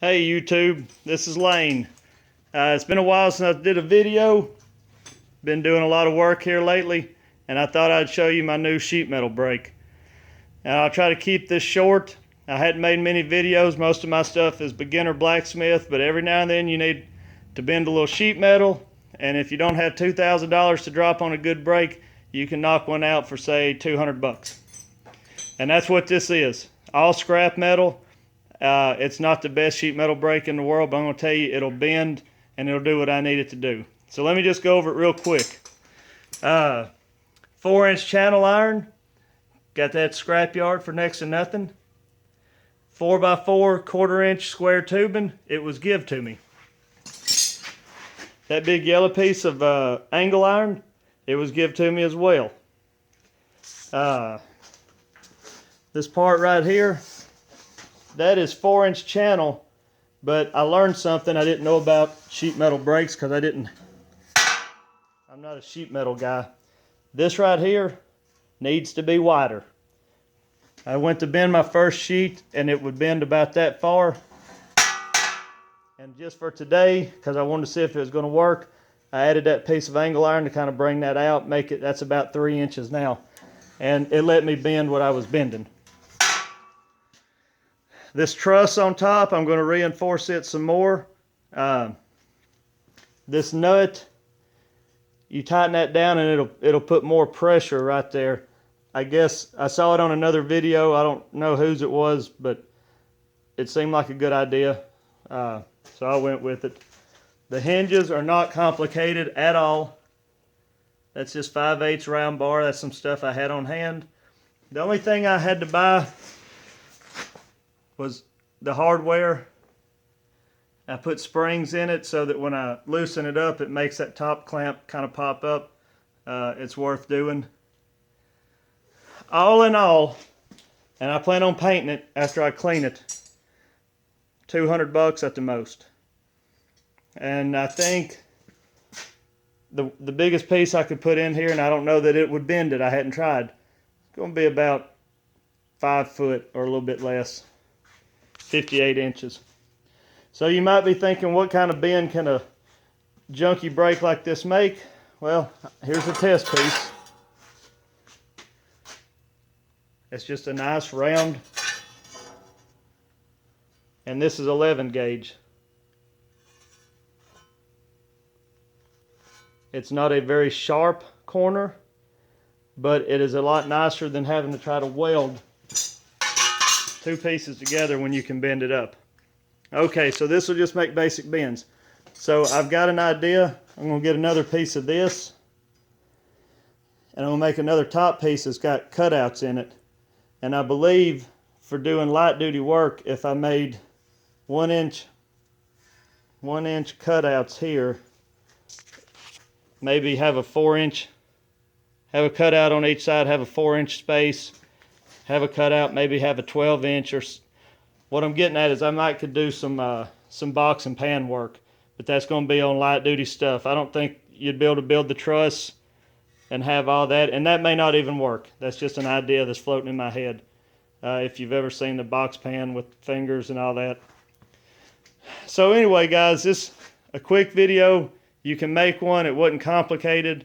Hey YouTube, this is Lane. It's been a while since I did a video. Been doing a lot of work here lately, and I thought I'd show you my new sheet metal brake. Now I'll try to keep this short. I hadn't made many videos. Most of my stuff is beginner blacksmith, but every now and then you need to bend a little sheet metal, and if you don't have $2,000 to drop on a good brake, you can knock one out for say 200 bucks. And that's what this is. All scrap metal. It's not the best sheet metal brake in the world, but I'm going to tell you it'll bend and it'll do what I need it to do. So let me just go over it real quick. 4-inch channel iron. Got that scrapyard for next to nothing. 4x4 1/4-inch square tubing. It was give to me. That big yellow piece of angle iron, it was give to me as well. This part right here, that is 4-inch channel, but I learned something I didn't know about sheet metal brakes because I'm not a sheet metal guy. This right here needs to be wider. I went to bend my first sheet and it would bend about that far. And just for today, because I wanted to see if it was going to work, I added that piece of angle iron to kind of bring that out, make it, that's about 3 inches now. And it let me bend what I was bending. This truss on top, I'm going to reinforce it some more. This nut, you tighten that down and it'll put more pressure right there. I guess I saw it on another video. I don't know whose it was, but it seemed like a good idea. So I went with it. The hinges are not complicated at all. That's just 5/8 round bar. That's some stuff I had on hand. The only thing I had to buy was the hardware. I put springs in it so that when I loosen it up, it makes that top clamp kind of pop up. It's worth doing. All in all, and I plan on painting it after I clean it, 200 bucks at the most. And I think the biggest piece I could put in here, and I don't know that it would bend it, I hadn't tried, it's going to be about 5 foot or a little bit less. 58 inches. So you might be thinking, what kind of bend can a junky brake like this make? Well, here's a test piece. It's just a nice round, and this is 11 gauge. It's not a very sharp corner, but it is a lot nicer than having to try to weld two pieces together when you can bend it up. Okay, so this will just make basic bends. So I've got an idea. I'm going to get another piece of this, and I'm going to make another top piece that's got cutouts in it. And I believe for doing light duty work, if I made 1 inch cutouts here, maybe have a 4-inch, have a cutout on each side, have a 4-inch space, have a cutout, maybe have a 12-inch, or what I'm getting at is I might could do some box and pan work, but that's going to be on light duty stuff. I don't think you'd be able to build the truss and have all that, and that may not even work. That's just an idea that's floating in my head. If you've ever seen the box pan with fingers and all that. So anyway, guys, this a quick video. You can make one. It wasn't complicated.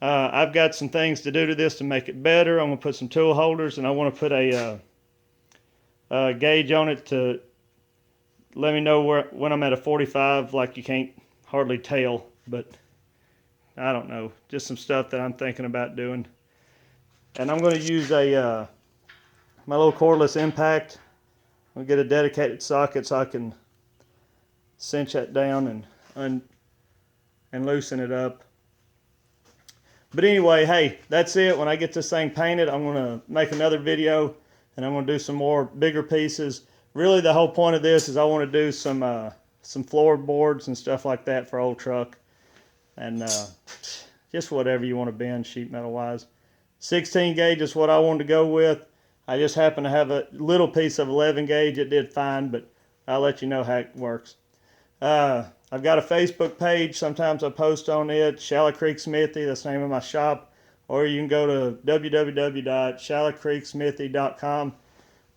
I've got some things to do to this to make it better. I'm going to put some tool holders, and I want to put a gauge on it to let me know when I'm at a 45, like you can't hardly tell, but I don't know. Just some stuff that I'm thinking about doing. And I'm going to use my little cordless impact. I'm going to get a dedicated socket so I can cinch that down and loosen it up. But anyway, hey, that's it. When I get this thing painted, I'm going to make another video, and I'm going to do some more bigger pieces. Really, the whole point of this is I want to do some floorboards and stuff like that for old truck. And just whatever you want to bend sheet metal wise. 16 gauge is what I wanted to go with. I just happen to have a little piece of 11 gauge. It did fine, but I'll let you know how it works. I've got a Facebook page. Sometimes I post on it. Shallow Creek Smithy, that's the name of my shop. Or you can go to www.shallowcreeksmithy.com.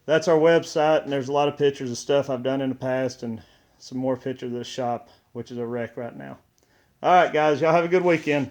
that's our website, and there's a lot of pictures of stuff I've done in the past and some more pictures of the shop, which is a wreck right now. All right, guys, y'all have a good weekend.